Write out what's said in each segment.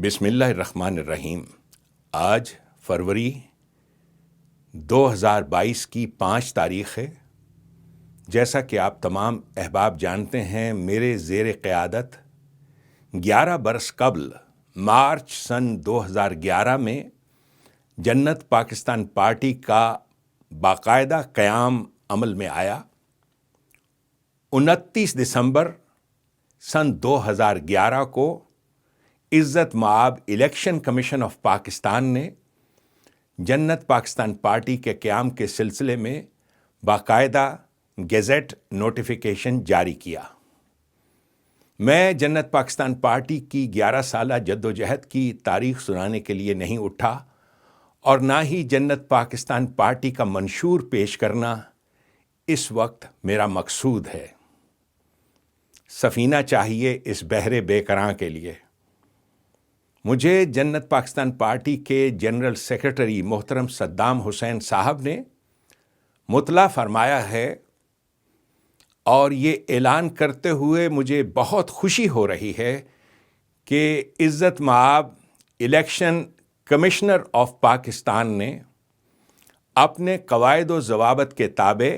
بسم اللہ الرحمن الرحیم۔ آج فروری 2022 کی 5 تاریخ ہے۔ جیسا کہ آپ تمام احباب جانتے ہیں، میرے زیر قیادت 11 برس قبل مارچ سن 2011 میں جنت پاکستان پارٹی کا باقاعدہ قیام عمل میں آیا۔ 29 دسمبر سن 2011 کو عزت مآب الیکشن کمیشن آف پاکستان نے جنت پاکستان پارٹی کے قیام کے سلسلے میں باقاعدہ گیزٹ نوٹیفیکیشن جاری کیا۔ میں جنت پاکستان پارٹی کی 11 سالہ جدوجہد کی تاریخ سنانے کے لیے نہیں اٹھا اور نہ ہی جنت پاکستان پارٹی کا منشور پیش کرنا اس وقت میرا مقصود ہے۔ سفینہ چاہیے اس بحر بے قراں کے لیے۔ مجھے جنت پاکستان پارٹی کے جنرل سیکرٹری محترم صدام حسین صاحب نے مطلع فرمایا ہے اور یہ اعلان کرتے ہوئے مجھے بہت خوشی ہو رہی ہے کہ عزت مآب الیکشن کمشنر آف پاکستان نے اپنے قواعد و ضوابط کے تابع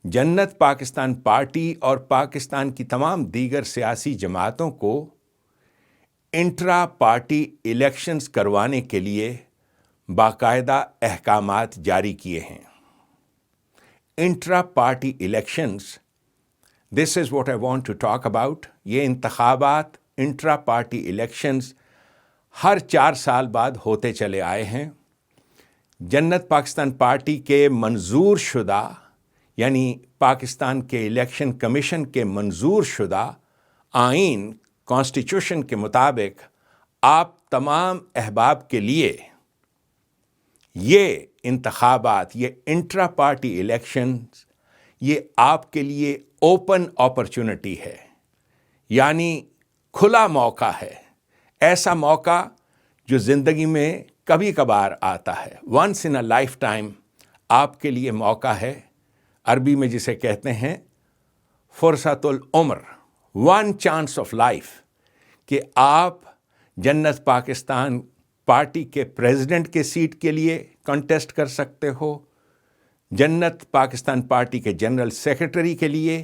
جنت پاکستان پارٹی اور پاکستان کی تمام دیگر سیاسی جماعتوں کو انٹرا پارٹی الیکشنز کروانے کے لیے باقاعدہ احکامات جاری کیے ہیں۔ Intra party elections, this is what I want to talk about. یہ انتخابات انٹرا پارٹی الیکشنز ہر 4 سال بعد ہوتے چلے آئے ہیں۔ جنت پاکستان پارٹی کے منظور شدہ، یعنی پاکستان کے الیکشن کمیشن کے منظور شدہ آئین کانسٹیٹیوشن کے مطابق آپ تمام احباب کے لیے یہ انتخابات، یہ انٹرا پارٹی الیکشنز، یہ آپ کے لیے اوپن اپرچونٹی ہے، یعنی کھلا موقع ہے۔ ایسا موقع جو زندگی میں کبھی کبھار آتا ہے، once in a lifetime آپ کے لیے موقع ہے۔ عربی میں جسے کہتے ہیں فرصت العمر، ون چانس آف لائف، کہ آپ جنت پاکستان پارٹی کے پریزیڈنٹ کے سیٹ کے لیے کنٹیسٹ کر سکتے ہو، جنت پاکستان پارٹی کے جنرل سیکرٹری کے لیے،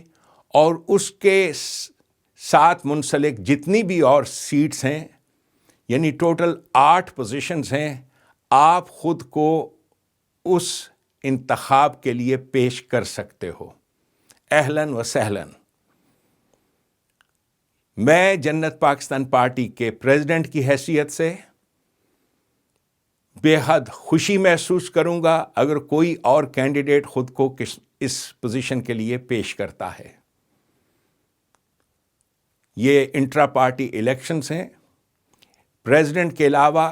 اور اس کے ساتھ منسلک جتنی بھی اور سیٹس ہیں، یعنی ٹوٹل 8 پوزیشنز ہیں، آپ خود کو اس انتخاب کے لیے پیش کر سکتے ہو۔ اہلاً و سہلاً۔ میں جنت پاکستان پارٹی کے پریزیڈنٹ کی حیثیت سے بے حد خوشی محسوس کروں گا اگر کوئی اور کینڈیڈیٹ خود کو اس پوزیشن کے لیے پیش کرتا ہے۔ یہ انٹرا پارٹی الیکشنز ہیں۔ پریزیڈنٹ کے علاوہ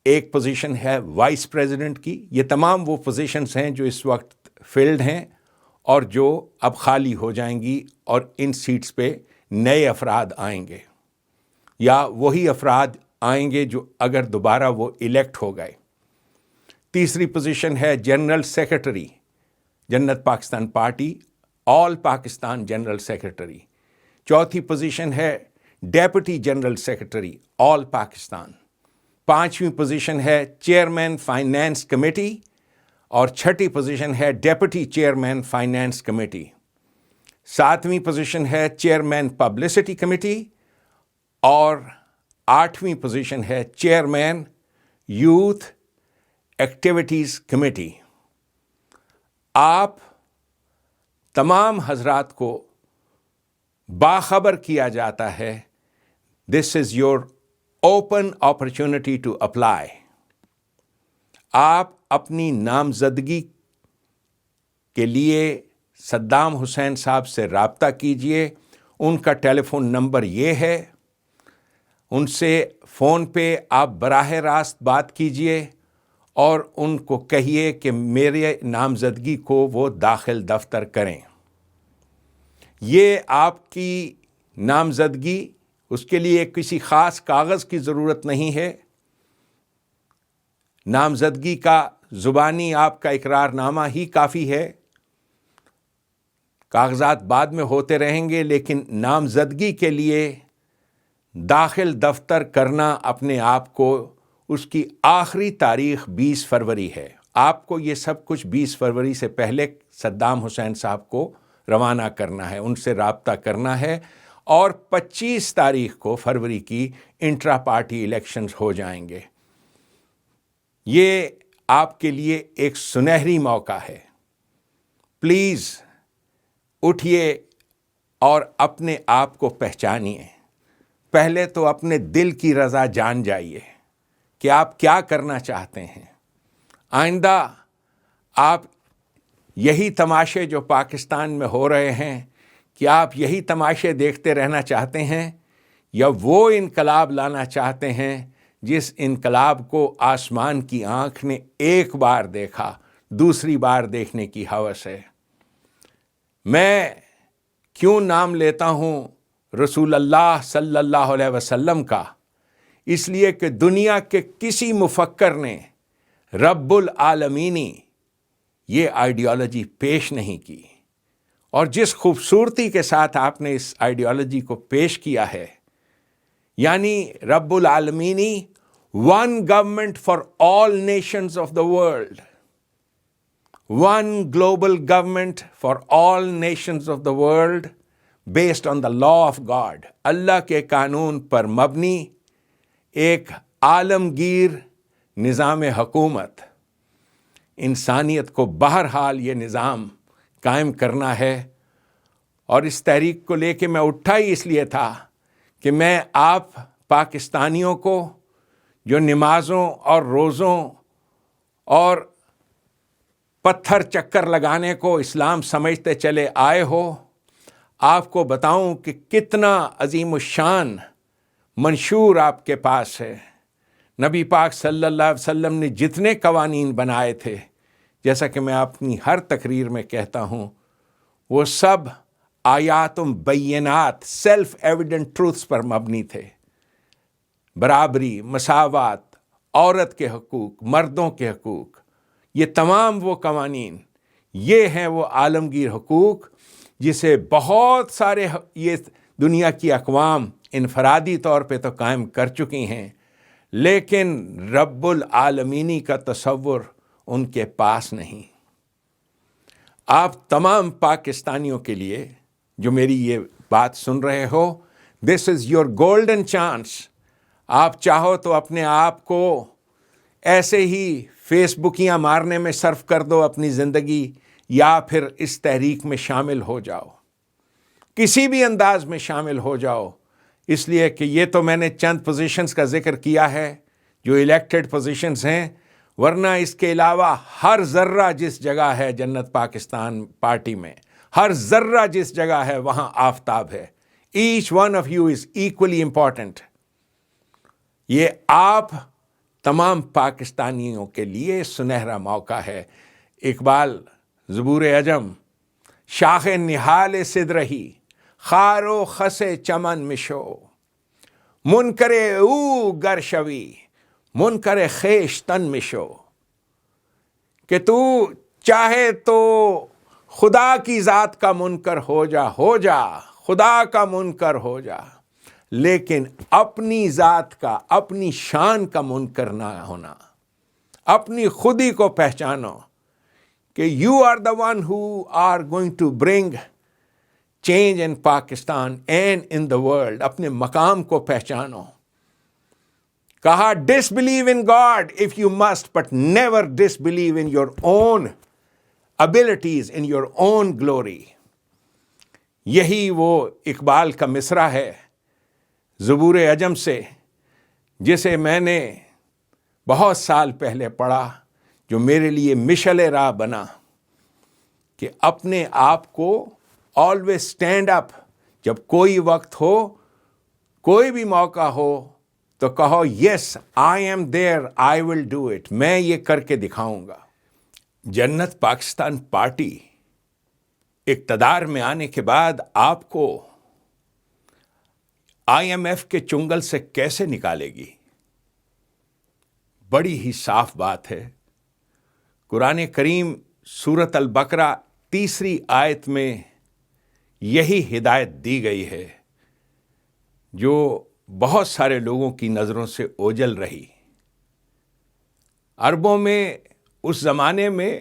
ایک پوزیشن ہے وائس پریزیڈنٹ کی۔ یہ تمام وہ پوزیشنز ہیں جو اس وقت فلڈ ہیں اور جو اب خالی ہو جائیں گی، اور ان سیٹس پہ نئے افراد آئیں گے، یا وہی افراد آئیں گے جو اگر دوبارہ وہ الیکٹ ہو گئے۔ تیسری پوزیشن ہے general secretary, Jannat Pakistan party all Pakistan general secretary. چوتھی پوزیشن ہے deputy general secretary all Pakistan. 5ویں پوزیشن ہے چیئرمین فائنانس کمیٹی، اور 6ٹھی پوزیشن ہے ڈیپٹی چیئرمین فائنانس کمیٹی۔ 7ویں پوزیشن ہے چیئرمین پبلسٹی کمیٹی، اور 8ویں پوزیشن ہے چیئرمین یوتھ ایکٹیویٹیز کمیٹی۔ آپ تمام حضرات کو باخبر کیا جاتا ہے، this is your open opportunity to apply. آپ اپنی نامزدگی کے لیے صدام حسین صاحب سے رابطہ کیجئے۔ ان کا ٹیلی فون نمبر یہ ہے، ان سے فون پہ آپ براہ راست بات کیجئے اور ان کو کہیے کہ میرے نامزدگی کو وہ داخل دفتر کریں۔ یہ آپ کی نامزدگی، اس کے لیے کسی خاص کاغذ کی ضرورت نہیں ہے۔ نامزدگی کا زبانی آپ کا اقرار نامہ ہی کافی ہے۔ کاغذات بعد میں ہوتے رہیں گے، لیکن نامزدگی کے لیے داخل دفتر کرنا اپنے آپ کو، اس کی آخری تاریخ 20 فروری ہے۔ آپ کو یہ سب کچھ 20 فروری سے پہلے صدام حسین صاحب کو روانہ کرنا ہے، ان سے رابطہ کرنا ہے، اور 25 تاریخ کو فروری کی انٹرا پارٹی الیکشنز ہو جائیں گے۔ یہ آپ کے لیے ایک سنہری موقع ہے۔ پلیز اٹھیے اور اپنے آپ کو پہچانیے۔ پہلے تو اپنے دل کی رضا جان جائیے کہ آپ کیا کرنا چاہتے ہیں۔ آئندہ آپ یہی تماشے جو پاکستان میں ہو رہے ہیں، کہ آپ یہی تماشے دیکھتے رہنا چاہتے ہیں، یا وہ انقلاب لانا چاہتے ہیں جس انقلاب کو آسمان کی آنکھ نے ایک بار دیکھا، دوسری بار دیکھنے کی ہوس ہے۔ میں کیوں نام لیتا ہوں رسول اللہ صلی اللہ علیہ وسلم کا؟ اس لیے کہ دنیا کے کسی مفکر نے رب العالمینی یہ آئیڈیالوجی پیش نہیں کی، اور جس خوبصورتی کے ساتھ آپ نے اس آئیڈیالوجی کو پیش کیا ہے، یعنی رب العالمینی، one government for all nations of the world, one global government for all nations of the world based on the law of God, Allah کے قانون پر مبنی ایک عالمگیر نظام حکومت۔ انسانیت کو بہرحال یہ نظام قائم کرنا ہے، اور اس تحریک کو لے کے میں اٹھا ہی اس لیے تھا کہ میں آپ پاکستانیوں کو جو نمازوں اور روزوں اور پتھر چکر لگانے کو اسلام سمجھتے چلے آئے ہو، آپ کو بتاؤں کہ کتنا عظیم الشان منشور آپ کے پاس ہے۔ نبی پاک صلی اللہ علیہ وسلم نے جتنے قوانین بنائے تھے، جیسا کہ میں اپنی ہر تقریر میں کہتا ہوں، وہ سب آیات بینات، سیلف ایویڈنٹ ٹروتھس پر مبنی تھے۔ برابری، مساوات، عورت کے حقوق، مردوں کے حقوق، یہ تمام وہ قوانین، یہ ہیں وہ عالمگیر حقوق جسے بہت سارے یہ دنیا کی اقوام انفرادی طور پہ تو قائم کر چکی ہیں، لیکن رب العالمینی کا تصور ان کے پاس نہیں۔ آپ تمام پاکستانیوں کے لیے جو میری یہ بات سن رہے ہو، دس از یور گولڈن چانس۔ آپ چاہو تو اپنے آپ کو ایسے ہی فیس بکیاں مارنے میں صرف کر دو اپنی زندگی، یا پھر اس تحریک میں شامل ہو جاؤ، کسی بھی انداز میں شامل ہو جاؤ، اس لیے کہ یہ تو میں نے چند پوزیشنز کا ذکر کیا ہے جو الیکٹڈ پوزیشنز ہیں، ورنہ اس کے علاوہ ہر ذرہ جس جگہ ہے جنت پاکستان پارٹی میں، ہر ذرہ جس جگہ ہے وہاں آفتاب ہے۔ Each one of you is equally important. یہ آپ تمام پاکستانیوں کے لیے سنہرا موقع ہے۔ اقبال زبور عجم، شاخ نہال سدرہی، خار و خس چمن مشو، منکر او گر شوی، منکر خیش تن مشو، کہ تو چاہے تو خدا کی ذات کا منکر ہو جا، خدا کا منکر ہو جا، لیکن اپنی ذات کا، اپنی شان کا منکر نہ ہونا۔ اپنی خودی کو پہچانو کہ you are the one who are going to bring change in Pakistan and in the world. اپنے مقام کو پہچانو۔ کہا disbelieve in God if you must, but never disbelieve in your own abilities, in your own glory. یہی وہ اقبال کا مصرع ہے زبور عجم سے، جسے میں نے بہت سال پہلے پڑھا، جو میرے لیے مشعل راہ بنا کہ اپنے آپ کو آلویز اسٹینڈ اپ۔ جب کوئی وقت ہو، کوئی بھی موقع ہو، تو کہو yes I am there, I will do it, میں یہ کر کے دکھاؤں گا۔ جنت پاکستان پارٹی اقتدار میں آنے کے بعد آپ کو IMF کے چنگل سے کیسے نکالے گی؟ بڑی ہی صاف بات ہے۔ قرآن کریم سورۃ البقرہ 3 آیت میں یہی ہدایت دی گئی ہے، جو بہت سارے لوگوں کی نظروں سے اوجھل رہی۔ عربوں میں اس زمانے میں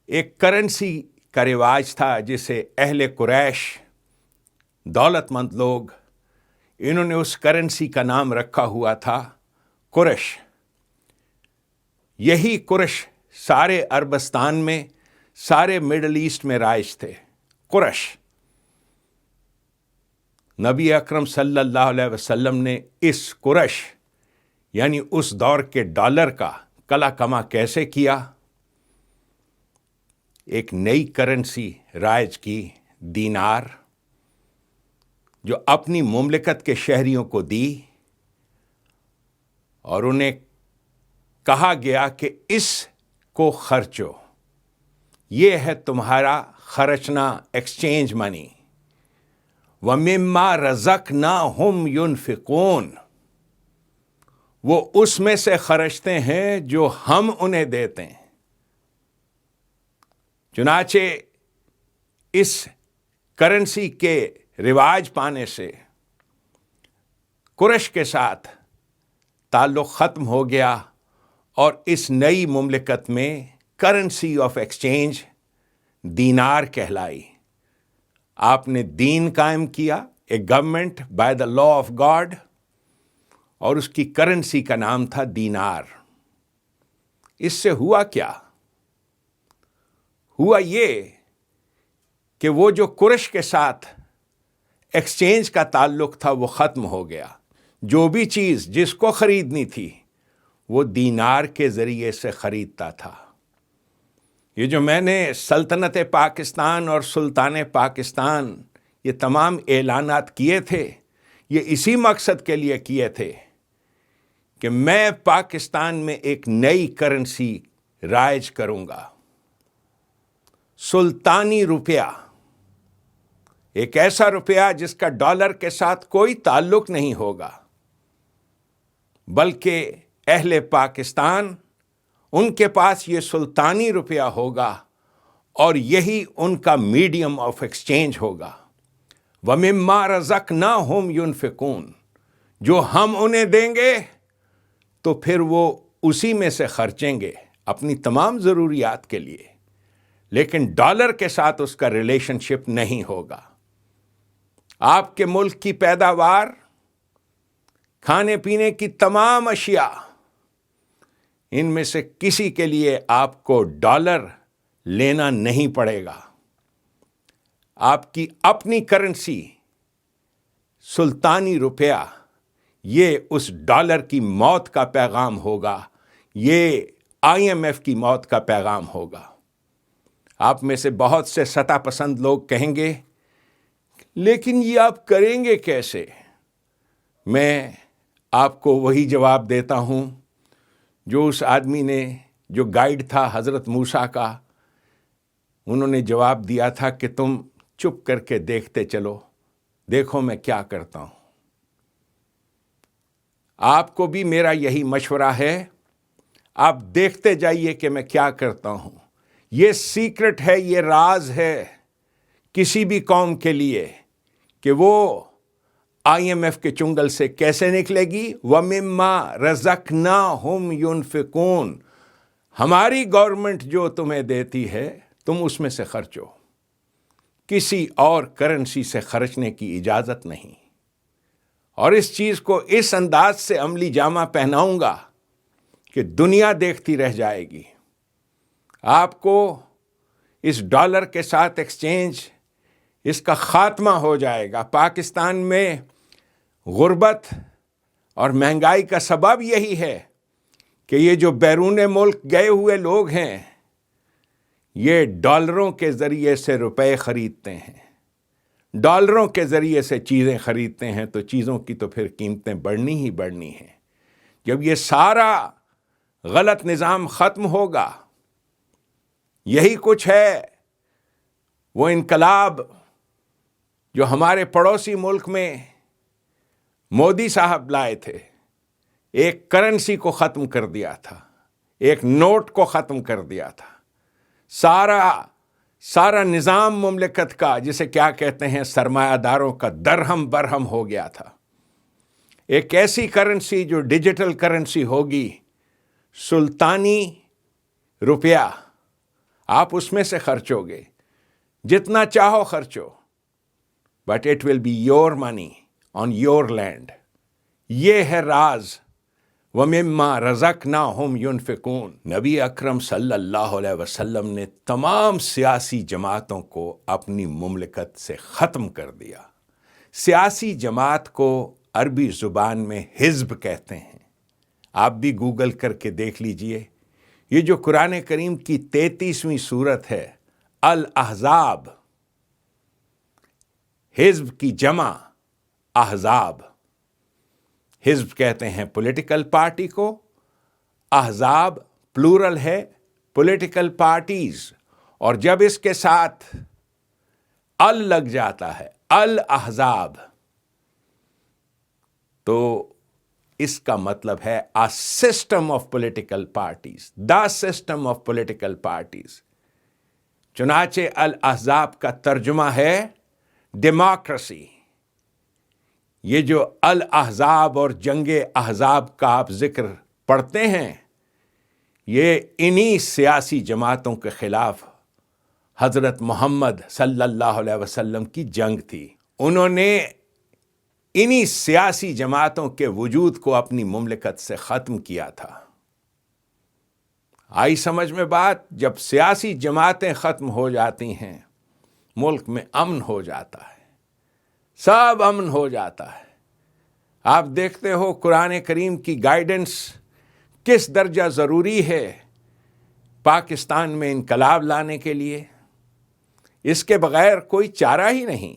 ایک کرنسی کا رواج تھا جسے اہل قریش، دولت مند لوگ، انہوں نے اس کرنسی کا نام رکھا ہوا تھا قرش۔ یہی قرش سارے عربستان میں، سارے مڈل ایسٹ میں رائج تھے۔ قرش، نبی اکرم صلی اللہ علیہ وسلم نے اس قرش یعنی اس دور کے ڈالر کا کلا کما کیسے کیا؟ ایک نئی کرنسی رائج کی، دینار، جو اپنی مملکت کے شہریوں کو دی اور انہیں کہا گیا کہ اس کو خرچو، یہ ہے تمہارا خرچنا، ایکسچینج منی۔ وَمِمَّا رَزَقْنَاهُمْ يُنْفِقُونَ، وہ اس میں سے خرچتے ہیں جو ہم انہیں دیتے ہیں۔ چنانچہ اس کرنسی کے رواج پانے سے قریش کے ساتھ تعلق ختم ہو گیا اور اس نئی مملکت میں کرنسی آف ایکسچینج دینار کہلائی۔ آپ نے دین قائم کیا، a government by the law of God, اور اس کی کرنسی کا نام تھا دینار۔ اس سے ہوا کیا؟ ہوا یہ کہ وہ جو قریش کے ساتھ ایکسچینج کا تعلق تھا وہ ختم ہو گیا۔ جو بھی چیز جس کو خریدنی تھی وہ دینار کے ذریعے سے خریدتا تھا۔ یہ جو میں نے سلطنت پاکستان اور سلطان پاکستان یہ تمام اعلانات کیے تھے، یہ اسی مقصد کے لیے کیے تھے کہ میں پاکستان میں ایک نئی کرنسی رائج کروں گا، سلطانی روپیہ، ایک ایسا روپیہ جس کا ڈالر کے ساتھ کوئی تعلق نہیں ہوگا، بلکہ اہل پاکستان ان کے پاس یہ سلطانی روپیہ ہوگا اور یہی ان کا میڈیم آف ایکسچینج ہوگا۔ وَمِمَّا رَزَقْنَاهُمْ يُنْفِقُونَ، جو ہم انہیں دیں گے تو پھر وہ اسی میں سے خرچیں گے اپنی تمام ضروریات کے لیے، لیکن ڈالر کے ساتھ اس کا ریلیشن شپ نہیں ہوگا۔ آپ کے ملک کی پیداوار، کھانے پینے کی تمام اشیاء، ان میں سے کسی کے لیے آپ کو ڈالر لینا نہیں پڑے گا۔ آپ کی اپنی کرنسی سلطانی روپیہ، یہ اس ڈالر کی موت کا پیغام ہوگا، یہ IMF کی موت کا پیغام ہوگا۔ آپ میں سے بہت سے سطح پسند لوگ کہیں گے لیکن یہ آپ کریں گے کیسے؟ میں آپ کو وہی جواب دیتا ہوں جو اس آدمی نے، جو گائیڈ تھا حضرت موسیٰ کا، انہوں نے جواب دیا تھا کہ تم چپ کر کے دیکھتے چلو، دیکھو میں کیا کرتا ہوں۔ آپ کو بھی میرا یہی مشورہ ہے، آپ دیکھتے جائیے کہ میں کیا کرتا ہوں۔ یہ سیکرٹ ہے، یہ راز ہے کسی بھی قوم کے لیے کہ وہ IMF کے چنگل سے کیسے نکلے گی۔ وَمِمَّا رَزَقْنَاهُمْ يُنْفِقُونَ، ہماری گورنمنٹ جو تمہیں دیتی ہے تم اس میں سے خرچو، کسی اور کرنسی سے خرچنے کی اجازت نہیں۔ اور اس چیز کو اس انداز سے عملی جامہ پہناؤں گا کہ دنیا دیکھتی رہ جائے گی۔ آپ کو اس ڈالر کے ساتھ ایکسچینج، اس کا خاتمہ ہو جائے گا۔ پاکستان میں غربت اور مہنگائی کا سبب یہی ہے کہ یہ جو بیرون ملک گئے ہوئے لوگ ہیں یہ ڈالروں کے ذریعے سے روپے خریدتے ہیں، ڈالروں کے ذریعے سے چیزیں خریدتے ہیں، تو چیزوں کی تو پھر قیمتیں بڑھنی ہی بڑھنی ہیں۔ جب یہ سارا غلط نظام ختم ہوگا، یہی کچھ ہے وہ انقلاب جو ہمارے پڑوسی ملک میں مودی صاحب لائے تھے، ایک کرنسی کو ختم کر دیا تھا، ایک نوٹ کو ختم کر دیا تھا، سارا نظام مملکت کا، جسے کیا کہتے ہیں، سرمایہ داروں کا درہم برہم ہو گیا تھا۔ ایک ایسی کرنسی جو ڈیجیٹل کرنسی ہوگی، سلطانی روپیہ، آپ اس میں سے خرچو گے، جتنا چاہو خرچو، but it will be your money on your land. یہ ہے راز. وَمِمَّا رَزَقْنَاهُمْ يُنْفِقُونَ. نبی اکرم صلی اللہ علیہ وسلم نے تمام سیاسی جماعتوں کو اپنی مملکت سے ختم کر دیا. سیاسی جماعت کو عربی زبان میں حزب کہتے ہیں. آپ بھی گوگل کر کے دیکھ لیجئے. یہ جو قرآن کریم کی 33ویں سورت ہے الاحزاب، حزب کی جمع احزاب. حزب کہتے ہیں پولیٹیکل پارٹی کو، احزاب پلورل ہے پولیٹیکل پارٹیز، اور جب اس کے ساتھ ال لگ جاتا ہے الاحزاب تو اس کا مطلب ہے a system of political parties, the system of political parties. چنانچہ الاحزاب کا ترجمہ ہے ڈیموکریسی. یہ جو الاحزاب اور جنگ احزاب کا آپ ذکر پڑھتے ہیں، یہ انہی سیاسی جماعتوں کے خلاف حضرت محمد صلی اللہ علیہ وسلم کی جنگ تھی. انہوں نے انہی سیاسی جماعتوں کے وجود کو اپنی مملکت سے ختم کیا تھا. آئی سمجھ میں بات؟ جب سیاسی جماعتیں ختم ہو جاتی ہیں، ملک میں امن ہو جاتا ہے، سب امن ہو جاتا ہے. آپ دیکھتے ہو قرآن کریم کی گائیڈنس کس درجہ ضروری ہے پاکستان میں انقلاب لانے کے لیے. اس کے بغیر کوئی چارہ ہی نہیں.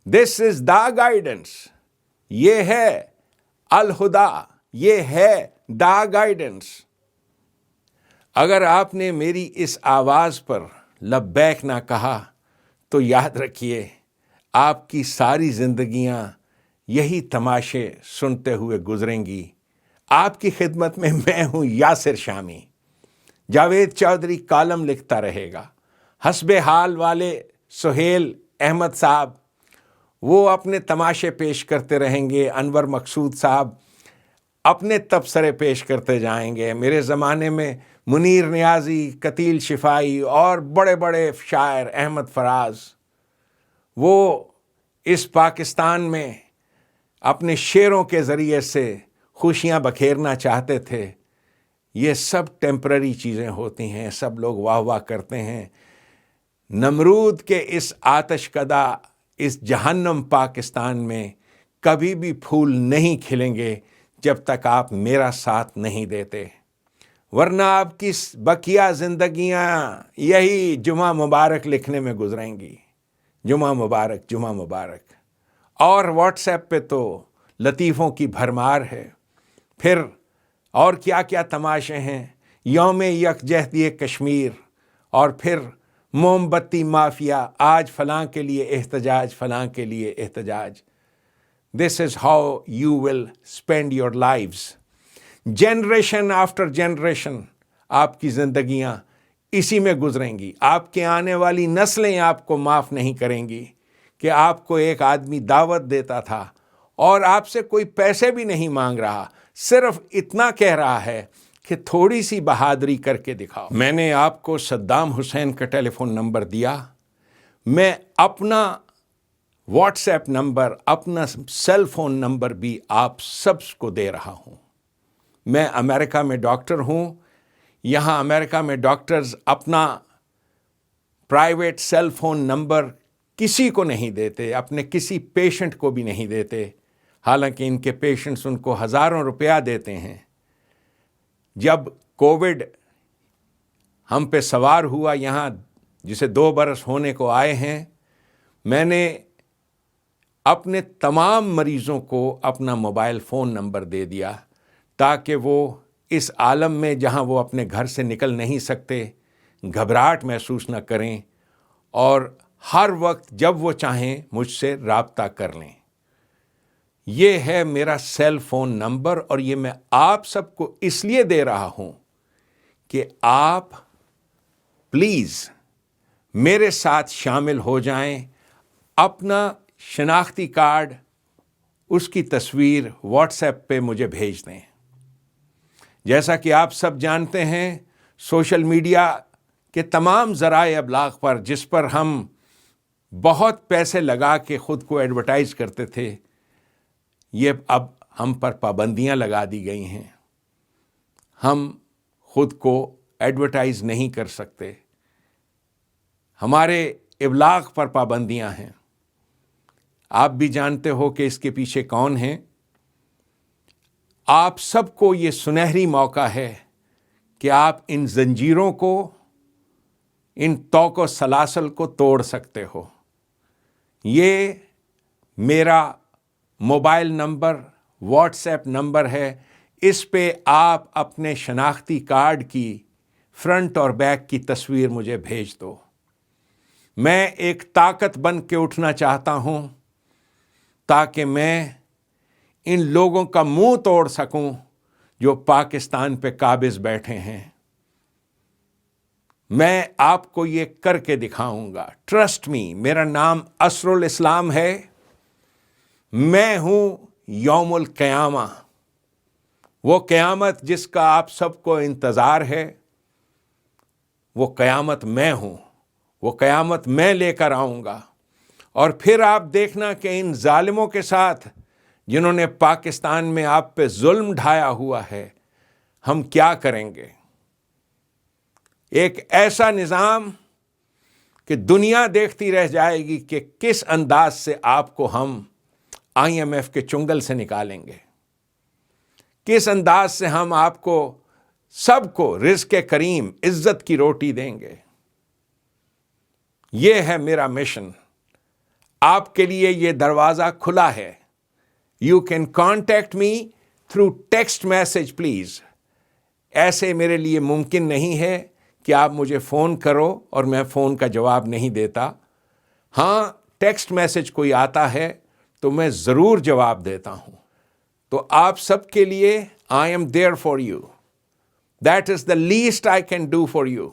دس از دا گائیڈنس. یہ ہے الہدا، یہ ہے دا گائیڈنس. اگر آپ نے میری اس آواز پر لبیک نہ کہا تو یاد رکھیے آپ کی ساری زندگیاں یہی تماشے سنتے ہوئے گزریں گی. آپ کی خدمت میں میں ہوں یاسر شامی. جاوید چودھری کالم لکھتا رہے گا. حسب حال والے سہیل احمد صاحب وہ اپنے تماشے پیش کرتے رہیں گے. انور مقصود صاحب اپنے تبصرے پیش کرتے جائیں گے. میرے زمانے میں منیر نیازی، قتیل شفائی اور بڑے بڑے شاعر، احمد فراز، وہ اس پاکستان میں اپنے شعروں کے ذریعے سے خوشیاں بکھیرنا چاہتے تھے. یہ سب ٹیمپرری چیزیں ہوتی ہیں. سب لوگ واہ واہ کرتے ہیں. نمرود کے اس آتش کدہ، اس جہنم پاکستان میں کبھی بھی پھول نہیں کھلیں گے جب تک آپ میرا ساتھ نہیں دیتے، ورنہ آپ کی بقیہ زندگیاں یہی جمعہ مبارک لکھنے میں گزریں گی. جمعہ مبارک، جمعہ مبارک. اور واٹس ایپ پہ تو لطیفوں کی بھرمار ہے. پھر اور کیا کیا تماشے ہیں. یوم یکجہتی کشمیر، اور پھر موم بتی مافیا، آج فلاں کے لیے احتجاج، فلاں کے لیے احتجاج. This is how you will spend your lives. Generation after generation آپ کی زندگیاں اسی میں گزریں گی. آپ کے آنے والی نسلیں آپ کو معاف نہیں کریں گی کہ آپ کو ایک آدمی دعوت دیتا تھا اور آپ سے کوئی پیسے بھی نہیں مانگ رہا، صرف اتنا کہہ رہا ہے کہ تھوڑی سی بہادری کر کے دکھاؤ. میں نے آپ کو صدام حسین کا ٹیلی فون نمبر دیا. میں اپنا واٹس ایپ نمبر، اپنا سیل فون نمبر بھی آپ سب کو دے رہا ہوں. میں امریکہ میں ڈاکٹر ہوں. یہاں امریکہ میں ڈاکٹرز اپنا پرائیویٹ سیل فون نمبر کسی کو نہیں دیتے، اپنے کسی پیشنٹ کو بھی نہیں دیتے، حالانکہ ان کے پیشنٹس ان کو ہزاروں روپیہ دیتے ہیں. جب کووڈ ہم پہ سوار ہوا یہاں، جسے 2 برس ہونے کو آئے ہیں، میں نے اپنے تمام مریضوں کو اپنا موبائل فون نمبر دے دیا تاکہ وہ اس عالم میں جہاں وہ اپنے گھر سے نکل نہیں سکتے گھبراہٹ محسوس نہ کریں، اور ہر وقت جب وہ چاہیں مجھ سے رابطہ کر لیں. یہ ہے میرا سیل فون نمبر، اور یہ میں آپ سب کو اس لیے دے رہا ہوں کہ آپ پلیز میرے ساتھ شامل ہو جائیں. اپنا شناختی کارڈ اس کی تصویر واٹس ایپ پہ مجھے بھیج دیں۔ جیسا کہ آپ سب جانتے ہیں، سوشل میڈیا کے تمام ذرائع ابلاغ پر، جس پر ہم بہت پیسے لگا کے خود کو ایڈورٹائز کرتے تھے، یہ اب ہم پر پابندیاں لگا دی گئی ہیں۔ ہم خود کو ایڈورٹائز نہیں کر سکتے، ہمارے ابلاغ پر پابندیاں ہیں۔ آپ بھی جانتے ہو کہ اس کے پیچھے کون ہیں۔ آپ سب کو یہ سنہری موقع ہے کہ آپ ان زنجیروں کو، ان توق و سلاسل کو توڑ سکتے ہو۔ یہ میرا mobile number, what's app number ہے، اس پہ آپ اپنے شناختی کارڈ کی فرنٹ اور بیک کی تصویر مجھے بھیج دو۔ میں ایک طاقت بن کے اٹھنا چاہتا ہوں تاکہ میں ان لوگوں کا منہ توڑ سکوں جو پاکستان پہ قابض بیٹھے ہیں۔ میں آپ کو یہ کر کے دکھاؤں گا۔ ٹرسٹ می، میرا نام اسر الاسلام ہے۔ میں ہوں یوم القیامہ، وہ قیامت جس کا آپ سب کو انتظار ہے، وہ قیامت میں ہوں، وہ قیامت میں لے کر آؤں گا۔ اور پھر آپ دیکھنا کہ ان ظالموں کے ساتھ جنہوں نے پاکستان میں آپ پہ ظلم ڈھایا ہوا ہے، ہم کیا کریں گے۔ ایک ایسا نظام کہ دنیا دیکھتی رہ جائے گی کہ کس انداز سے آپ کو ہم IMF کے چنگل سے نکالیں گے، کس انداز سے ہم آپ کو سب کو رزق کریم، عزت کی روٹی دیں گے۔ یہ ہے میرا مشن۔ آپ کے لیے یہ دروازہ کھلا ہے۔ You can contact me through text message please. ایسے میرے لیے ممکن نہیں ہے کہ آپ مجھے فون کرو اور میں فون کا جواب نہیں دیتا۔ ہاں، ٹیکسٹ میسج کوئی آتا ہے تو میں ضرور جواب دیتا ہوں۔ تو آپ سب کے لیے I am there for you. That is the least I can do for you.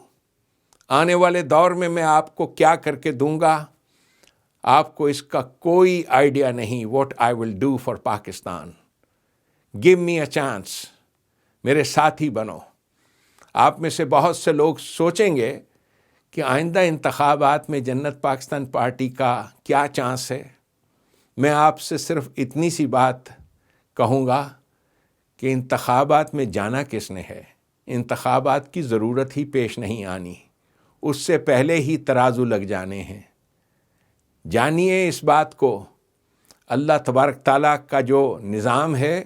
آنے والے دور میں آپ کو کیا کر کے دوں گا، آپ کو اس کا کوئی آئیڈیا نہیں۔ What I will do for Pakistan. Give me a chance. میرے ساتھی بنو۔ آپ میں سے بہت سے لوگ سوچیں گے کہ آئندہ انتخابات میں جنت پاکستان پارٹی کا کیا چانس ہے۔ میں آپ سے صرف اتنی سی بات کہوں گا کہ انتخابات میں جانا کس نے ہے۔ انتخابات کی ضرورت ہی پیش نہیں آنی، اس سے پہلے ہی ترازو لگ جانے ہیں۔ جانیے اس بات کو، اللہ تبارک تعالیٰ کا جو نظام ہے،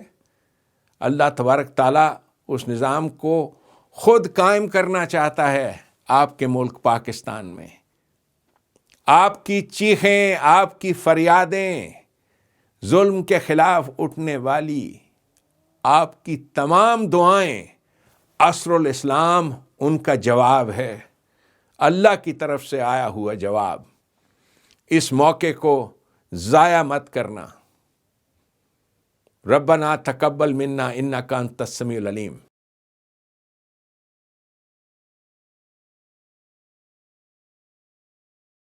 اللہ تبارک تعالیٰ اس نظام کو خود قائم کرنا چاہتا ہے آپ کے ملک پاکستان میں۔ آپ کی چیخیں، آپ کی فریادیں، ظلم کے خلاف اٹھنے والی آپ کی تمام دعائیں، اسر الاسلام ان کا جواب ہے، اللہ کی طرف سے آیا ہوا جواب۔ اس موقع کو ضائع مت کرنا۔ ربنا تقبل منا انک انت السمیع العلیم۔